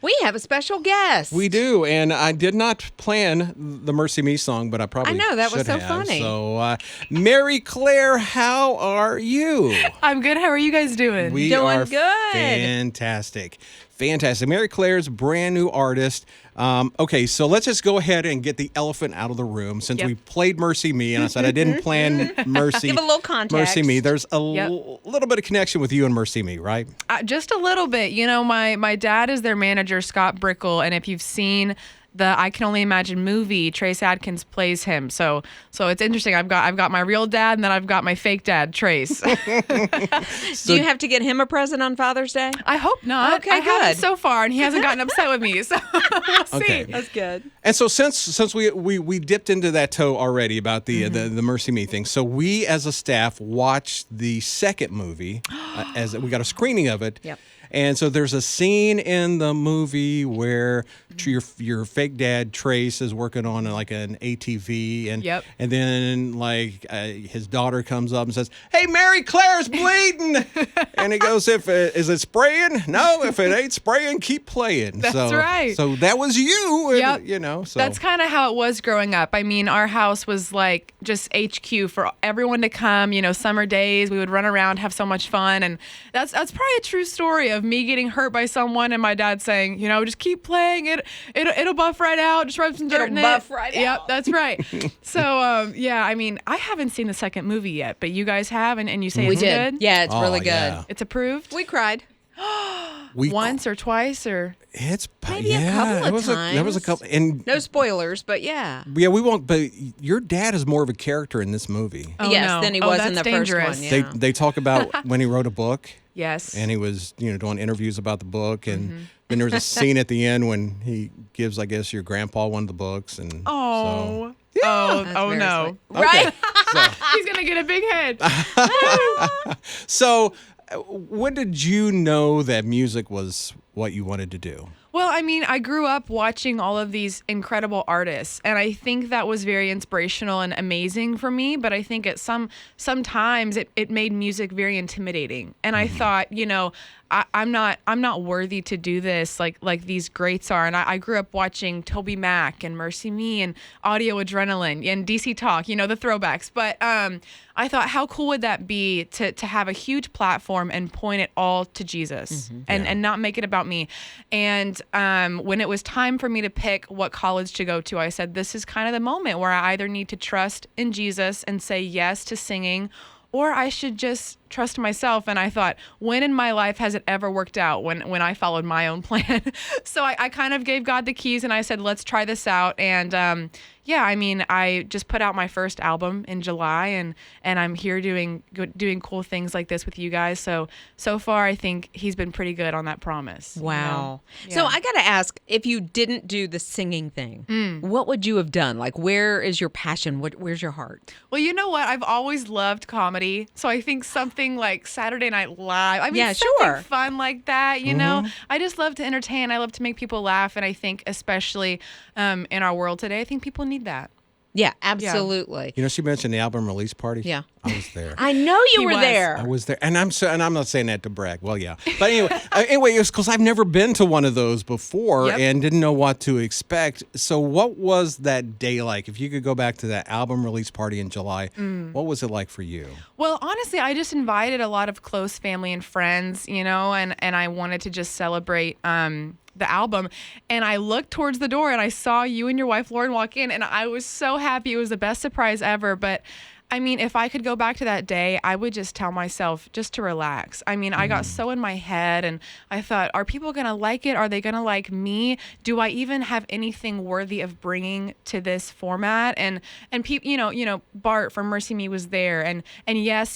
We have a special guest. We do, and I did not plan the Mercy Me song, but I probably I know, that was should so have. funny. So, Mary Clair, how are you? I'm good. How are you guys doing? We Doing are good. fantastic. Fantastic. Mary Clair's brand new artist. Okay, so let's just go ahead and get the elephant out of the room since Yep. we played Mercy Me, and I said I didn't plan Mercy. Give a little context. Mercy Me. There's a Yep. little bit of connection with you and Mercy Me, right? Just a little bit. You know, my dad is their manager, Scott Brickle, and if you've seen the I Can Only Imagine movie, Trace Adkins plays him. So it's interesting. I've got my real dad, and then I've got my fake dad, Trace. Do you have to get him a present on Father's Day? I hope not. Okay, I haven't good. so far, and he hasn't gotten upset with me. So we'll see. Okay. That's good. And so since we dipped into that toe already about the Mercy Me thing, so we as a staff watched the second movie as we got a screening of it. Yep. And so there's a scene in the movie where your fake dad Trace is working on like an ATV, and Yep. and then his daughter comes up and says, "Hey, Mary Claire's bleeding," and he goes, "Is it spraying? No, if it ain't spraying, keep playing." That's right. So that was you, and, Yep. you know. So That's kind of how it was growing up. I mean, our house was like just HQ for everyone to come. You know, summer days, we would run around, have so much fun, and that's probably a true story of me getting hurt by someone and my dad saying, you know, just keep playing it. It'll buff right out. Just rub some dirt in it. buff right Yep, out. that's right. So yeah, I mean, I haven't seen the second movie yet, but you guys have, and you say We it's did. good. Yeah, it's Oh, really good. yeah. It's approved. We cried. we Once or twice or It's Maybe a couple of there was a times. couple, and No spoilers, but yeah. yeah, we won't. But your dad is more of a character in this movie. oh, Yes, no. than he Oh, was that's in the dangerous. first one. They Yeah. they talk about when he wrote a book. Yes. And he was, doing interviews about the book, and then there's a scene at the end when he gives, I guess, your grandpa one of the books, and Oh. so, Oh, That's oh very no. sweet. Right? He's going to get a big head. So, when did you know that music was what you wanted to do? Well, I mean, I grew up watching all of these incredible artists, and I think that was very inspirational and amazing for me. But I think sometimes it made music very intimidating, and I thought, I'm not worthy to do this like these greats are. And I grew up watching Toby Mac and Mercy Me and Audio Adrenaline and DC Talk, the throwbacks. But I thought, how cool would that be to have a huge platform and point it all to Jesus and not make it about me. And when it was time for me to pick what college to go to, I said, this is kind of the moment where I either need to trust in Jesus and say yes to singing, or I should just trust myself. And I thought, when in my life has it ever worked out when I followed my own plan? So I kind of gave God the keys and I said, let's try this out. And yeah, I mean, I just put out my first album in July, and I'm here doing cool things like this with you guys. So far, I think he's been pretty good on that promise. Wow. Yeah. So I got to ask, if you didn't do the singing thing, what would you have done? Like, where is your passion? Where's your heart? Well, you know what? I've always loved comedy. So I think something like Saturday Night Live. I mean, Yeah, something sure. fun like that, you know? I just love to entertain. I love to make people laugh. And I think especially in our world today, I think people need that. Yeah, absolutely. She mentioned the album release party. Yeah. I was there. I know you He were was. there. I was there, and I'm not saying that to brag. Well, yeah, but anyway, it's because I've never been to one of those before Yep. and didn't know what to expect. So, what was that day like? If you could go back to that album release party in July, what was it like for you? Well, honestly, I just invited a lot of close family and friends, and I wanted to just celebrate the album. And I looked towards the door and I saw you and your wife, Lauren, walk in, and I was so happy. It was the best surprise ever. But I mean, if I could go back to that day, I would just tell myself just to relax. I mean, I got so in my head and I thought, are people going to like it? Are they going to like me? Do I even have anything worthy of bringing to this format? And people, Bart from Mercy Me was there. And yes,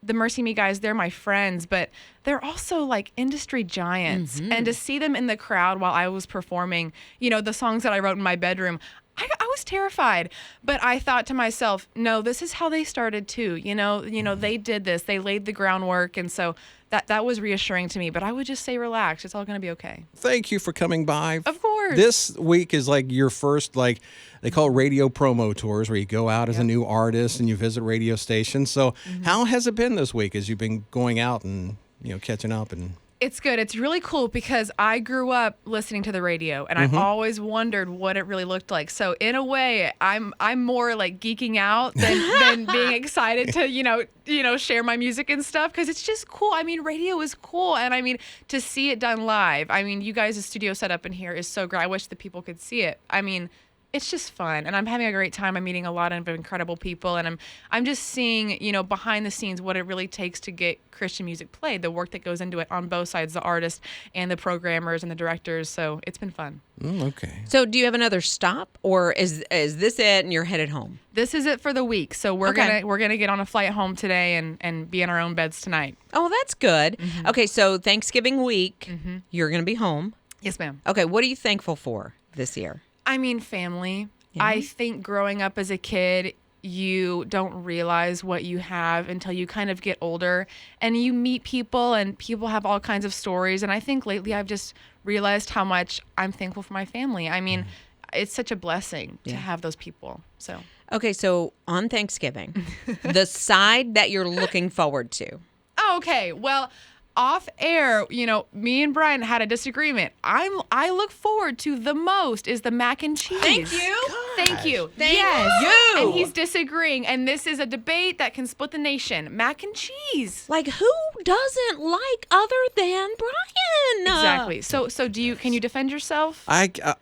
the Mercy Me guys, they're my friends, but they're also like industry giants. And to see them in the crowd while I was performing, the songs that I wrote in my bedroom, I was terrified, but I thought to myself, no, this is how they started too. They did this, they laid the groundwork. And so that was reassuring to me, but I would just say, relax. It's all going to be okay. Thank you for coming by. Of course. This week is like your first, they call it radio promo tours, where you go out as a new artist and you visit radio stations. So how has it been this week as you've been going out and, catching up and It's good. It's really cool because I grew up listening to the radio, and I've always wondered what it really looked like. So in a way, I'm more like geeking out than being excited to share my music and stuff, because it's just cool. I mean, radio is cool, and I mean, to see it done live. I mean, you guys' studio setup in here is so great. I wish that people could see it. I mean, it's just fun, and I'm having a great time. I'm meeting a lot of incredible people, and I'm just seeing, behind the scenes what it really takes to get Christian music played, the work that goes into it on both sides, the artists and the programmers and the directors. So it's been fun. Okay. So do you have another stop, or is this it and you're headed home? This is it for the week. So we're gonna get on a flight home today and be in our own beds tonight. Oh, that's good. Okay, so Thanksgiving week, you're going to be home. Yes, ma'am. Okay, what are you thankful for this year? I mean, family. Yeah. I think growing up as a kid, you don't realize what you have until you kind of get older and you meet people, and people have all kinds of stories. And I think lately I've just realized how much I'm thankful for my family. I mean, it's such a blessing to have those people. So. Okay, so on Thanksgiving, the side that you're looking forward to. Oh, okay. Well, off air, me and Brian had a disagreement. I look forward to the most is the mac and cheese. Thank you. Thank you. Thank yes. you. And he's disagreeing, and this is a debate that can split the nation. Mac and cheese. Like, who doesn't like other than Brian? Exactly. So can you defend yourself?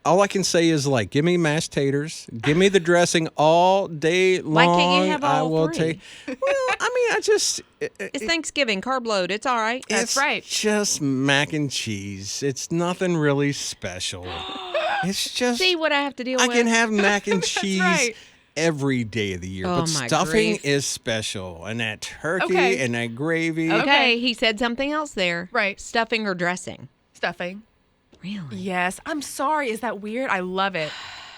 All I can say is, like, give me mashed taters, give me the dressing all day long. Why can't you have all I will three? take. Well, I mean, It's Thanksgiving, carb load. It's all right. That's right. It's just mac and cheese. It's nothing really special. It's just. See what I have to deal I with? can have mac and cheese right. every day of the year, Oh, but my stuffing grief. is special, and that turkey Okay. and that gravy. Okay, he said something else there. Right. Stuffing or dressing. Stuffing. Really? Yes. I'm sorry. Is that weird? I love it.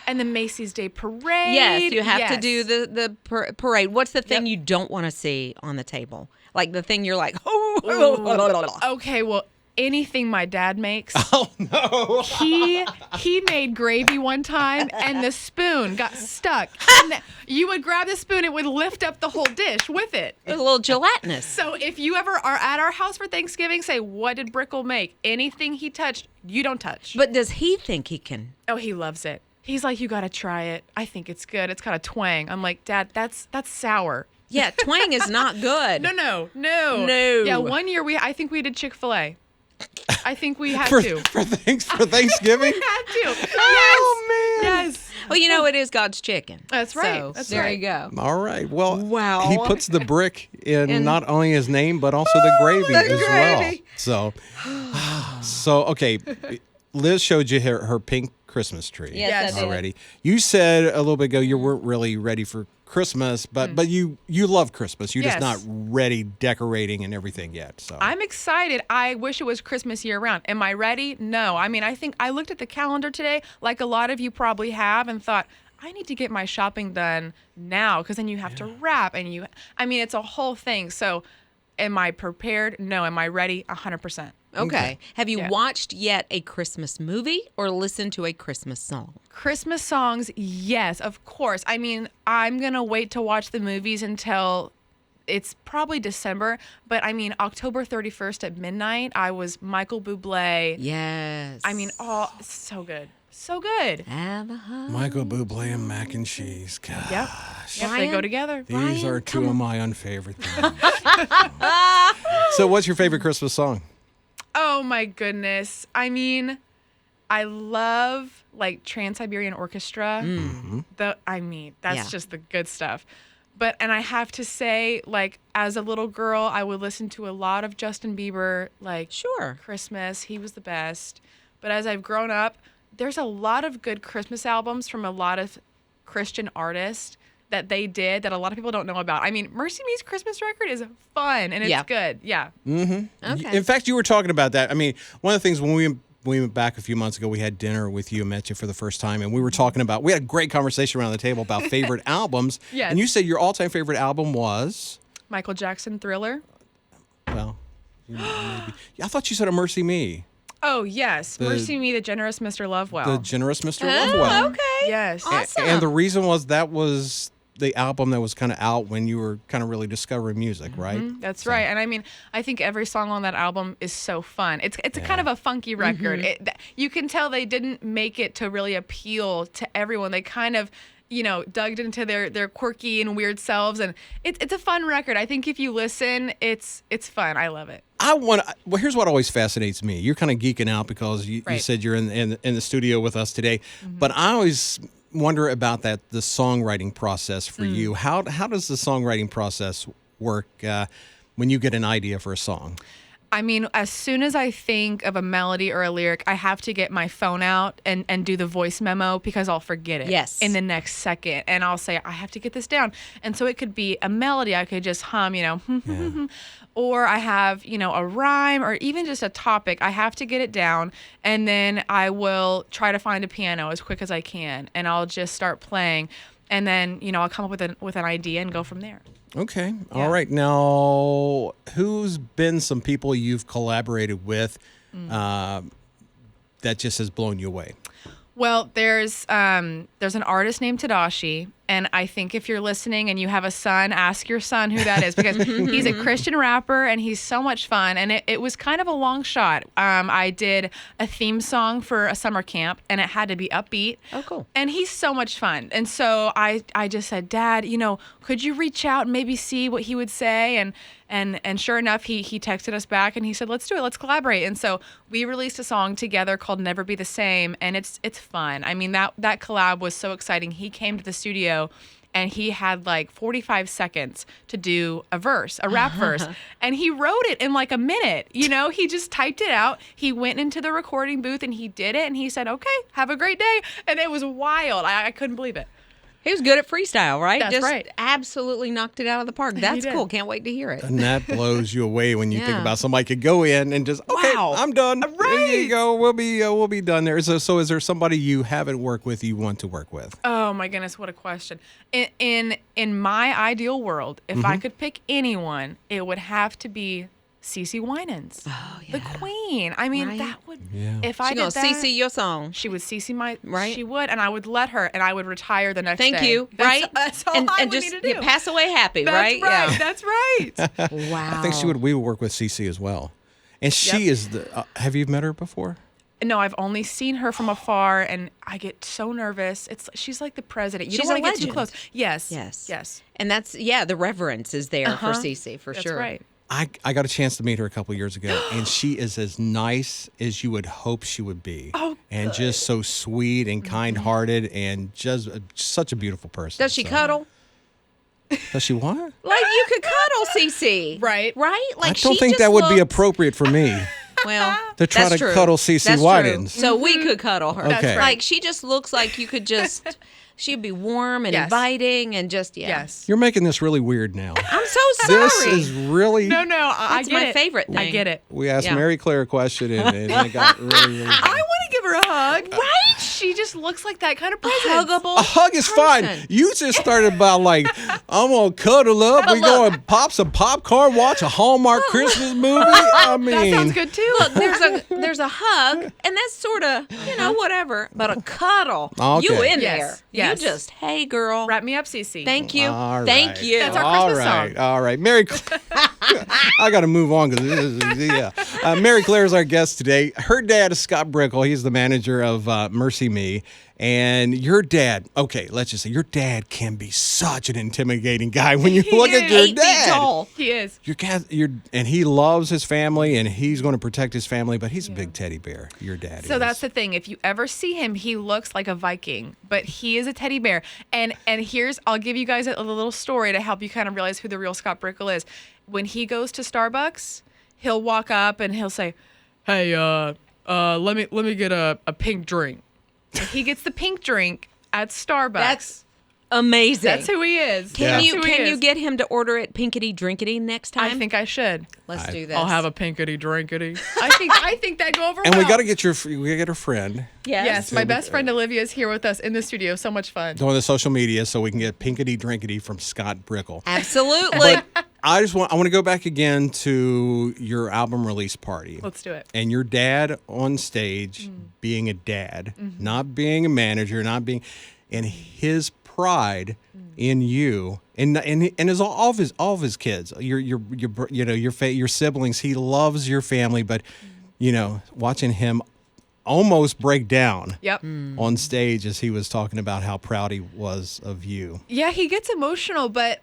And the Macy's Day Parade. Yes, you have to Yes. do the parade. What's the thing you don't want to see on the table? Like the thing you're like, oh. Okay, well, anything my dad makes. Oh no! He made gravy one time, and the spoon got stuck. And you would grab the spoon, it would lift up the whole dish with it. It's a little gelatinous. So if you ever are at our house for Thanksgiving, say, what did Brickle make? Anything he touched, you don't touch. But does he think he can? Oh, he loves it. He's like, you got to try it. I think it's good. It's got a twang. I'm like, Dad, that's sour. Yeah, twang is not good. No. Yeah, one year I think we did Chick-fil-A. I think we had for, to. for Thanksgiving. We had to. Oh, man. Yes. Well, it is God's chicken. That's right. So, That's there right. you go. All right. Well, Wow. he puts the brick in not only his name but also the gravy as gravy. well. So okay. Liz showed you her pink Christmas tree Yes, I did. already. You said a little bit ago you weren't really ready for Christmas, but you love Christmas. You're just not Yes. ready decorating and everything yet. So I'm excited. I wish it was Christmas year round. Am I ready? No. I mean, I think I looked at the calendar today, like a lot of you probably have, and thought, I need to get my shopping done now, because then you have to wrap and it's a whole thing. So am I prepared? No. Am I ready? 100%. Okay. Have you Yeah. watched yet a Christmas movie or listened to a Christmas song? Christmas songs, yes, of course. I mean, I'm going to wait to watch the movies until it's probably December, but I mean, October 31st at midnight, I was Michael Bublé. Yes. I mean, so good. So good. Have a hug. Michael Bublé and mac and cheese. Gosh. Yep, they Brian? go together. These Brian, are two come of my unfavorite things. So what's your favorite Christmas song? Oh my goodness. I mean, I love like Trans-Siberian Orchestra. That's just the good stuff. And I have to say, like, as a little girl, I would listen to a lot of Justin Bieber, like Sure. Christmas. He was the best. But as I've grown up, there's a lot of good Christmas albums from a lot of Christian artists that they did that a lot of people don't know about. I mean, Mercy Me's Christmas record is fun and it's good. Yeah. Okay. In fact, you were talking about that. I mean, one of the things when we went back a few months ago, we had dinner with you and met you for the first time, and we were talking about, we had a great conversation around the table about favorite albums. Yes. And you said your all-time favorite album was? Michael Jackson, Thriller. Well, maybe. I thought you said a Mercy Me. Oh, yes. Mercy Me, The Generous Mr. Lovewell. The Generous Mr. Lovewell. Okay. Yes. Awesome. And the reason was that was the album that was kind of out when you were kind of really discovering music, right? That's right. And I mean, I think every song on that album is so fun. It's a kind of a funky record. You can tell they didn't make it to really appeal to everyone. They kind of, dug into their quirky and weird selves, and it's a fun record. I think if you listen, it's fun. I love it. Well, here's what always fascinates me. You're kind of geeking out because you said you're in the studio with us today, but I always wonder about the songwriting process for you. How does the songwriting process work when you get an idea for a song? I mean, as soon as I think of a melody or a lyric, I have to get my phone out and do the voice memo because I'll forget it in the next second. And I'll say, I have to get this down. And so it could be a melody. I could just hum, or I have, a rhyme or even just a topic. I have to get it down. And then I will try to find a piano as quick as I can. And I'll just start playing. And then, I'll come up with an idea and go from there. Okay. All right. Now, who's been some people you've collaborated with that just has blown you away? Well, there's an artist named Tadashi, and I think if you're listening and you have a son, ask your son who that is because he's a Christian rapper and he's so much fun. And it was kind of a long shot. I did a theme song for a summer camp, and it had to be upbeat. Oh, cool. And he's so much fun. And so I just said, Dad, could you reach out and maybe see what he would say? And sure enough, he texted us back and he said, let's do it. Let's collaborate. And so we released a song together called Never Be the Same. And it's fun. I mean, that collab was so exciting. He came to the studio and he had like 45 seconds to do a rap verse. And he wrote it in like a minute. He just typed it out. He went into the recording booth and he did it. And he said, okay, have a great day. And it was wild. I couldn't believe it. He was good at freestyle, right? That's right. Absolutely knocked it out of the park. That's cool. Can't wait to hear it. And that blows you away when you think about somebody could go in and just, okay, Wow. I'm done. Right. There you go. We'll be done there. So is there somebody you haven't worked with you want to work with? Oh my goodness, what a question. In my ideal world, if I could pick anyone, it would have to be CeCe Winans, the queen. I mean, that would, if I She did gonna that, CC your song. she would CC my, Right. she would, and I would let her, and I would retire the next day. Thank you. That's, Right? That's all and I would just need to do. pass away happy, That's right? right. Yeah. That's right. Wow. I think we would work with CeCe as well. And she is have you met her before? No, I've only seen her from afar, and I get so nervous. She's like the president. You She's don't want a to get too legend. close. Yes. And that's, the reverence is there for CeCe, for That's sure. right. I got a chance to meet her a couple years ago, and she is as nice as you would hope she would be. Oh, and just so sweet and kind-hearted and just such a beautiful person. Does she cuddle? Does she what? Like you could cuddle CeCe. Right. Right? Like I don't she think just that would be looked- appropriate for me Well, to try that's to true. cuddle CeCe That's Winans. true. So we could cuddle her. That's right. Like she just looks like you could just, she'd be warm and Yes. inviting and just, Yes. You're making this really weird now. I'm so sorry. This is really. No, I That's get my it. favorite thing. I get it. We asked Yeah. Mary Claire a question, and it got really. I want to give her a hug. Right? She just looks like that kind of presence. Huggable. A hug is fine. person. You just started about like, I'm gonna cuddle up. But We look- going to pop some popcorn, watch a Hallmark Christmas movie. I mean, That sounds good too. Look, there's a hug, and that's sort of, whatever. But a cuddle, Okay. you in Yes, there. yes. You just, hey, girl. Wrap me up, CeCe. Thank you. All Thank right. you. That's our Christmas song. All right. Mary, I got to move on because Mary Claire is our guest today. Her dad is Scott Brickle. He's the manager of Mercy Me. And your dad, okay, let's just say your dad can be such an intimidating guy when you look at your 8 feet dad. tall. He is. And he loves his family and he's going to protect his family, but he's a big teddy bear. Your dad is. So that's the thing. If you ever see him, he looks like a Viking, but he is a teddy bear. And I'll give you guys a little story to help you kind of realize who the real Scott Brickle is. When he goes to Starbucks, he'll walk up and he'll say, "Hey, let me get a pink drink." And he gets the pink drink at Starbucks. That's amazing. That's who he is. Can That's you who he can you is. get him to order it pinkety drinkety next time? I think I should. Let's do this. I'll have a pinkety drinkety. I think that'd go over And well. we got to get her friend Yes, my best friend Olivia is here with us in the studio. So much fun. on the social media so we can get pinkety drinkety from Scott Brickle. Absolutely. But I want to go back again to your album release party. Let's do it. And your dad on stage being a dad, not being a manager, not being, and his pride in you and as all of his kids, your siblings. He loves your family, but watching him almost break down Yep. on stage as he was talking about how proud he was of you. Yeah, he gets emotional, but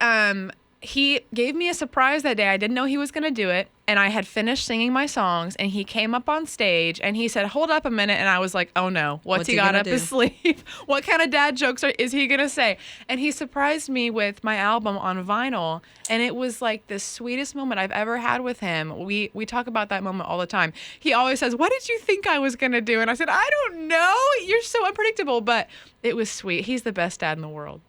he gave me a surprise that day. I didn't know he was going to do it, and I had finished singing my songs, and he came up on stage, and he said, "Hold up a minute," and I was like, "Oh no, what's he got up his sleeve? What kind of dad jokes is he going to say?" And he surprised me with my album on vinyl, and it was like the sweetest moment I've ever had with him. We talk about that moment all the time. He always says, "What did you think I was going to do?" And I said, "I don't know. You're so unpredictable," but it was sweet. He's the best dad in the world.